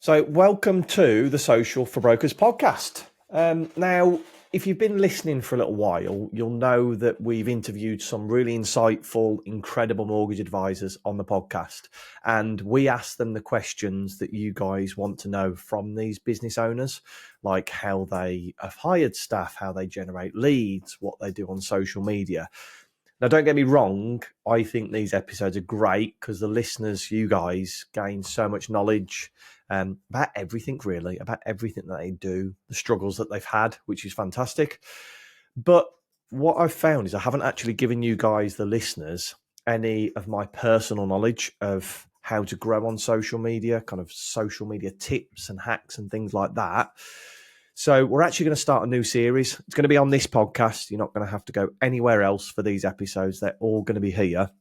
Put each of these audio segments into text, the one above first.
So, welcome to the Social for Brokers podcast. Now, if you've been listening for a little while, you'll know that we've interviewed some really insightful, incredible mortgage advisors on the podcast. And we ask them the questions that you guys want to know from these business owners, like how they have hired staff, how they generate leads, what they do on social media. Now, don't get me wrong, I think these episodes are great because the listeners, you guys, gain so much knowledge about everything, really, about everything that they do, the struggles that they've had, which is fantastic. But what I've found is I haven't actually given you guys, the listeners, any of my personal knowledge of how to grow on social media, kind of social media tips and hacks and things like that. So we're actually going to start a new series. It's going to be on this podcast. You're not going to have to go anywhere else for these episodes. They're all going to be here.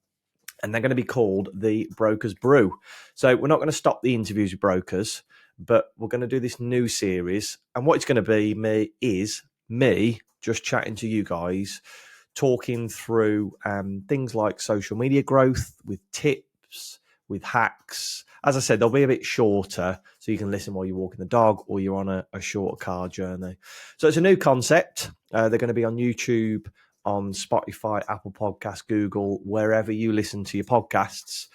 And they're going to be called the Brokers Brew. So we're not going to stop the interviews with brokers, but we're going to do this new series. And what it's going to be me just chatting to you guys, talking through things like social media growth with tips, with hacks. As I said, they'll be a bit shorter, so you can listen while you're walking the dog or you're on a shorter car journey. So it's a new concept. They're going to be on YouTube, on Spotify, Apple Podcasts, Google, wherever you listen to your podcasts.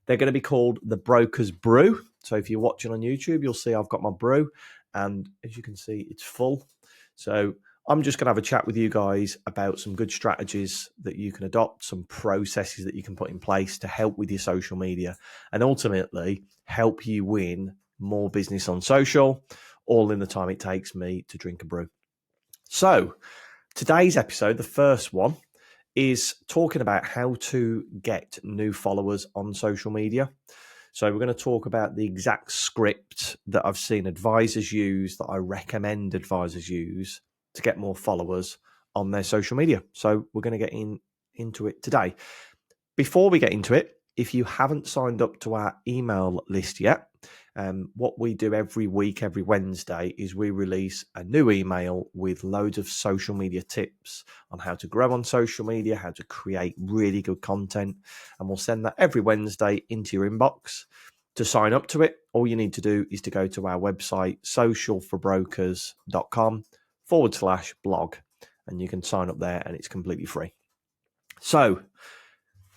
They're going to be called the Brokers Brew. So if you're watching on YouTube, you'll see I've got my brew. And as you can see, it's full. So I'm just going to have a chat with you guys about some good strategies that you can adopt, some processes that you can put in place to help with your social media and ultimately help you win more business on social, all in the time it takes me to drink a brew. So today's episode, the first one, is talking about how to get new followers on social media. So we're going to talk about the exact script that I've seen advisors use, that I recommend advisors use to get more followers on their social media. So we're going to get into it today. Before we get into it, if you haven't signed up to our email list yet, what we do every week, every Wednesday, is we release a new email with loads of social media tips on how to grow on social media, how to create really good content. And we'll send that every Wednesday into your inbox. To sign up to it, all you need to do is to go to our website, socialforbrokers.com/blog, and you can sign up there and it's completely free. So,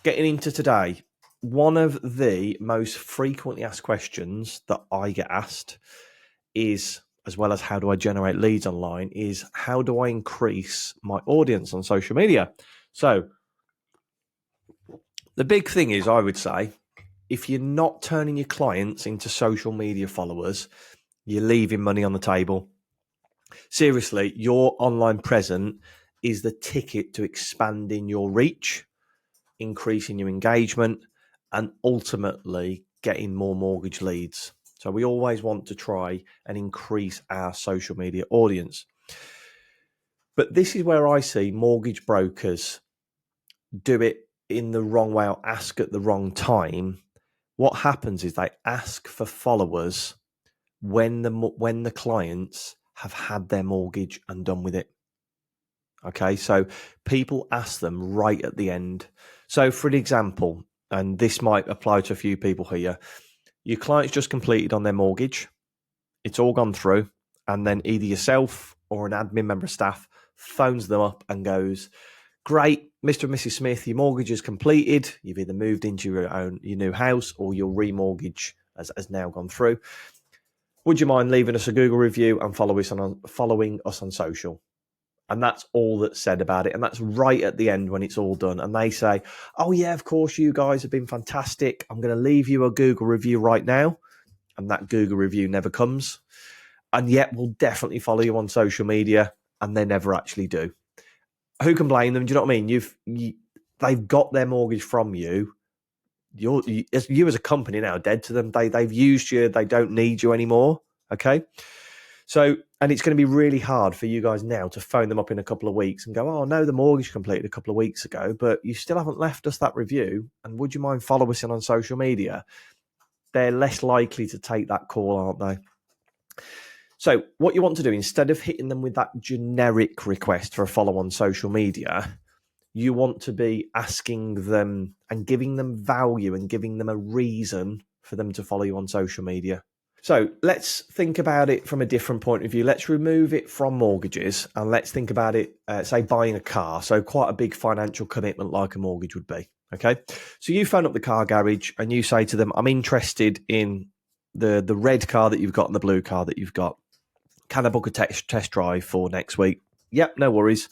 getting into today, one of the most frequently asked questions that I get asked is, as well as how do I generate leads online, is how do I increase my audience on social media? So the big thing is, I would say, if you're not turning your clients into social media followers, you're leaving money on the table. Seriously, your online presence is the ticket to expanding your reach, increasing your engagement, and ultimately getting more mortgage leads. So we always want to try and increase our social media audience. But this is where I see mortgage brokers do it in the wrong way or ask at the wrong time. What happens is they ask for followers when the clients have had their mortgage and done with it. Okay, so people ask them right at the end. So for an example, and this might apply to a few people here, your client's just completed on their mortgage, it's all gone through, and then either yourself or an admin member of staff phones them up and goes, great, Mr. and Mrs. Smith, your mortgage is completed. You've either moved into your new house or your remortgage has now gone through. Would you mind leaving us a Google review and following us on social? And that's all that's said about it. And that's right at the end when it's all done. And they say, oh, yeah, of course, you guys have been fantastic. I'm going to leave you a Google review right now. And that Google review never comes. And yet we'll definitely follow you on social media. And they never actually do. Who can blame them? Do you know what I mean? They've got their mortgage from you. You as a company now dead to them. They've used you. They don't need you anymore. Okay. So, and it's going to be really hard for you guys now to phone them up in a couple of weeks and go, oh, no, the mortgage completed a couple of weeks ago, but you still haven't left us that review. And would you mind follow us in on social media? They're less likely to take that call, aren't they? So what you want to do, instead of hitting them with that generic request for a follow on social media, you want to be asking them and giving them value and giving them a reason for them to follow you on social media. So let's think about it from a different point of view. Let's remove it from mortgages and let's think about it, say, buying a car. So quite a big financial commitment like a mortgage would be. Okay. So you phone up the car garage and you say to them, I'm interested in the red car that you've got and the blue car that you've got. Can I book a test drive for next week? Yep, no worries.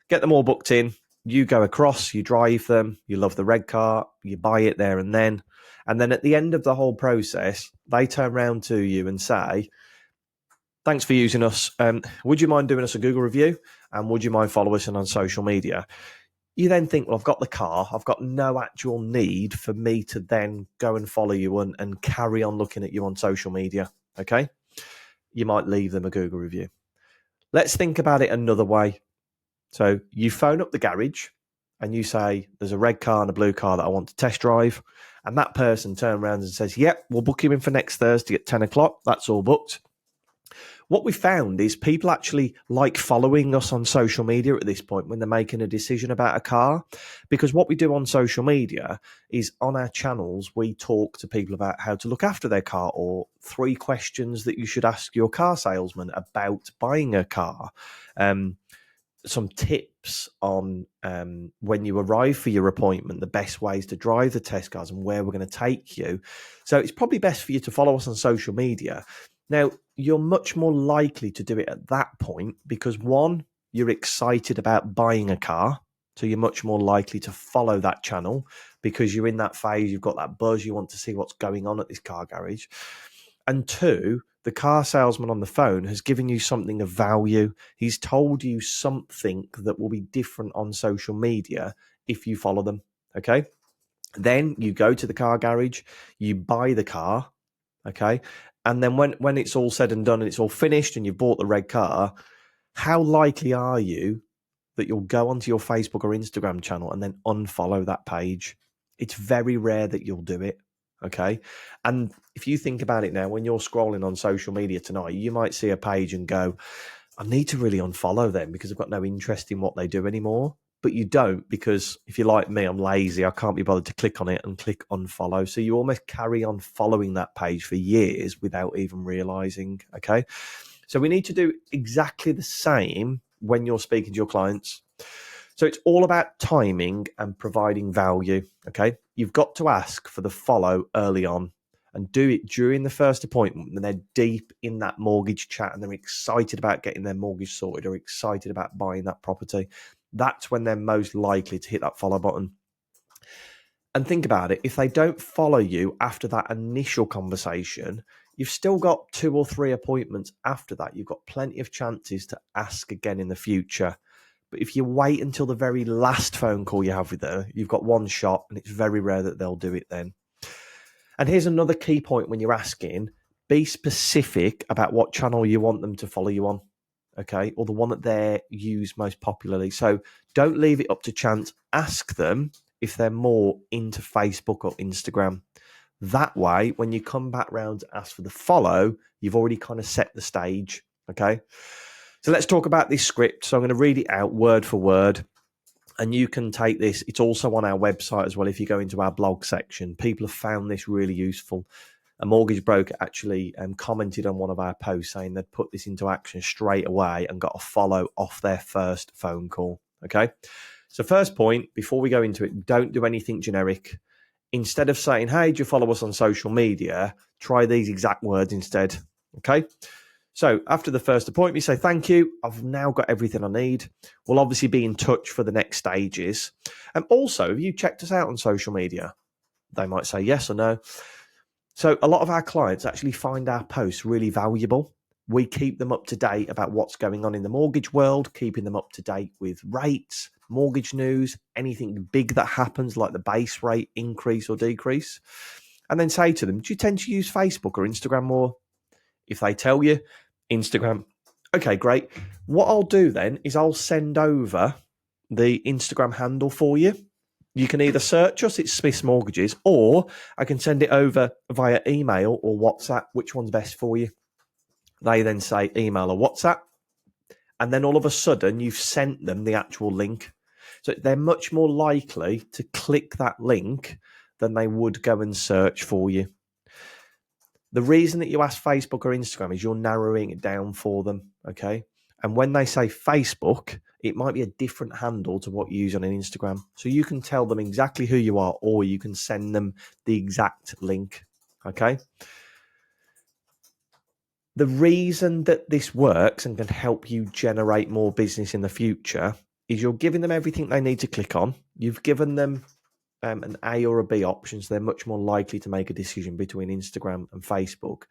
Get them all booked in. You go across, you drive them, you love the red car, you buy it there and then. And then at the end of the whole process, they turn around to you and say, thanks for using us. Would you mind doing us a Google review? And would you mind following us on social media? You then think, well, I've got the car. I've got no actual need for me to then go and follow you and carry on looking at you on social media. Okay. You might leave them a Google review. Let's think about it another way. So you phone up the garage and you say, there's a red car and a blue car that I want to test drive. And that person turns around and says, yep, we'll book you in for next Thursday at 10 o'clock. That's all booked. What we found is people actually like following us on social media at this point when they're making a decision about a car, because what we do on social media is on our channels, we talk to people about how to look after their car, or 3 questions that you should ask your car salesman about buying a car. Some tips on when you arrive for your appointment, the best ways to drive the test cars and where we're going to take you. So it's probably best for you to follow us on social media. Now, you're much more likely to do it at that point because, one, you're excited about buying a car. So you're much more likely to follow that channel because you're in that phase, you've got that buzz, you want to see what's going on at this car garage. And 2, the car salesman on the phone has given you something of value. He's told you something that will be different on social media if you follow them. Okay. Then you go to the car garage, you buy the car. Okay. And then when it's all said and done and it's all finished and you've bought the red car, how likely are you that you'll go onto your Facebook or Instagram channel and then unfollow that page? It's very rare that you'll do it. Okay. And if you think about it now, when you're scrolling on social media tonight, you might see a page and go, I need to really unfollow them because I've got no interest in what they do anymore. But you don't, because if you're like me, I'm lazy. I can't be bothered to click on it and click unfollow. So you almost carry on following that page for years without even realizing. Okay. So we need to do exactly the same when you're speaking to your clients. So it's all about timing and providing value. Okay. You've got to ask for the follow early on and do it during the first appointment when they're deep in that mortgage chat and they're excited about getting their mortgage sorted or excited about buying that property. That's when they're most likely to hit that follow button. And think about it. If they don't follow you after that initial conversation, you've still got 2 or 3 appointments after that. You've got plenty of chances to ask again in the future. But if you wait until the very last phone call you have with them, you've got one shot and it's very rare that they'll do it then. And here's another key point when you're asking, be specific about what channel you want them to follow you on, okay, or the one that they use most popularly. So don't leave it up to chance. Ask them if they're more into Facebook or Instagram. That way, when you come back round to ask for the follow, you've already kind of set the stage, okay? So let's talk about this script. So I'm going to read it out word for word. And you can take this. It's also on our website as well. If you go into our blog section, people have found this really useful. A mortgage broker actually commented on one of our posts saying they'd put this into action straight away and got a follow off their first phone call. Okay. So first point, before we go into it, don't do anything generic. Instead of saying, hey, do you follow us on social media? Try these exact words instead. Okay. So after the first appointment, you say, thank you. I've now got everything I need. We'll obviously be in touch for the next stages. And also, have you checked us out on social media? They might say yes or no. So a lot of our clients actually find our posts really valuable. We keep them up to date about what's going on in the mortgage world, keeping them up to date with rates, mortgage news, anything big that happens like the base rate increase or decrease. And then say to them, do you tend to use Facebook or Instagram more? If they tell you Instagram, okay, great. What I'll do then is I'll send over the Instagram handle for you. You can either search us, it's Smith's Mortgages, or I can send it over via email or WhatsApp. Which one's best for you? They then say email or WhatsApp. And then all of a sudden you've sent them the actual link. So they're much more likely to click that link than they would go and search for you. The reason that you ask Facebook or Instagram is you're narrowing it down for them, okay? And when they say Facebook, it might be a different handle to what you use on an Instagram. So you can tell them exactly who you are, or you can send them the exact link, okay? The reason that this works and can help you generate more business in the future is you're giving them everything they need to click on. You've given them an A or a B option, so they're much more likely to make a decision between Instagram and Facebook.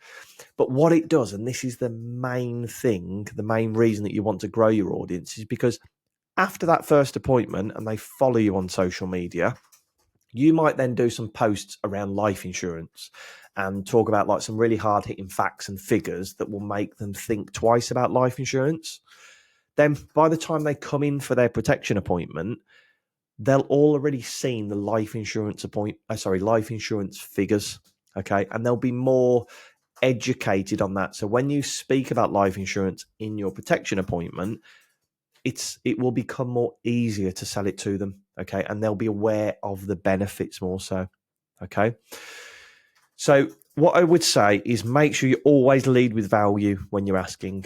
But what it does, and this is the main thing, the main reason that you want to grow your audience, is because after that first appointment and they follow you on social media, you might then do some posts around life insurance and talk about like some really hard hitting facts and figures that will make them think twice about life insurance. Then by the time they come in for their protection appointment, they'll already seen the life insurance life insurance figures. Okay. And they'll be more educated on that. So when you speak about life insurance in your protection appointment, it will become more easier to sell it to them. Okay. And they'll be aware of the benefits more so. Okay. So what I would say is make sure you always lead with value when you're asking.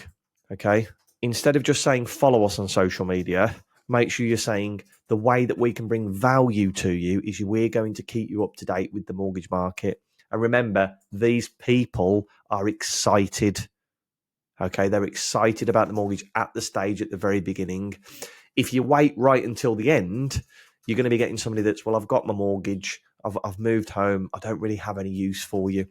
Okay. Instead of just saying follow us on social media, make sure you're saying the way that we can bring value to you is we're going to keep you up to date with the mortgage market. And remember, these people are excited. Okay, they're excited about the mortgage at the stage at the very beginning. If you wait right until the end, you're going to be getting somebody that's, well, I've got my mortgage, I've moved home, I don't really have any use for you.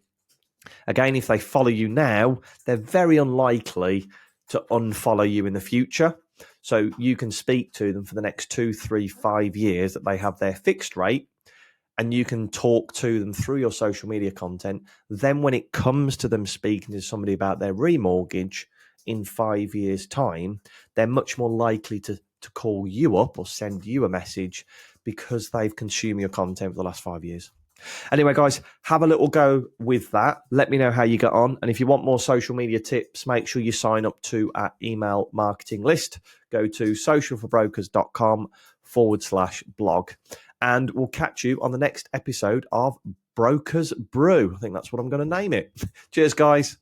Again, if they follow you now, they're very unlikely to unfollow you in the future. So you can speak to them for the next 2, 3, 5 years that they have their fixed rate, and you can talk to them through your social media content. Then when it comes to them speaking to somebody about their remortgage in 5 years' time, they're much more likely to call you up or send you a message because they've consumed your content for the last 5 years. Anyway, guys, have a little go with that. Let me know how you get on. And if you want more social media tips, make sure you sign up to our email marketing list. Go to socialforbrokers.com/blog. And we'll catch you on the next episode of Brokers Brew. I think that's what I'm going to name it. Cheers, guys.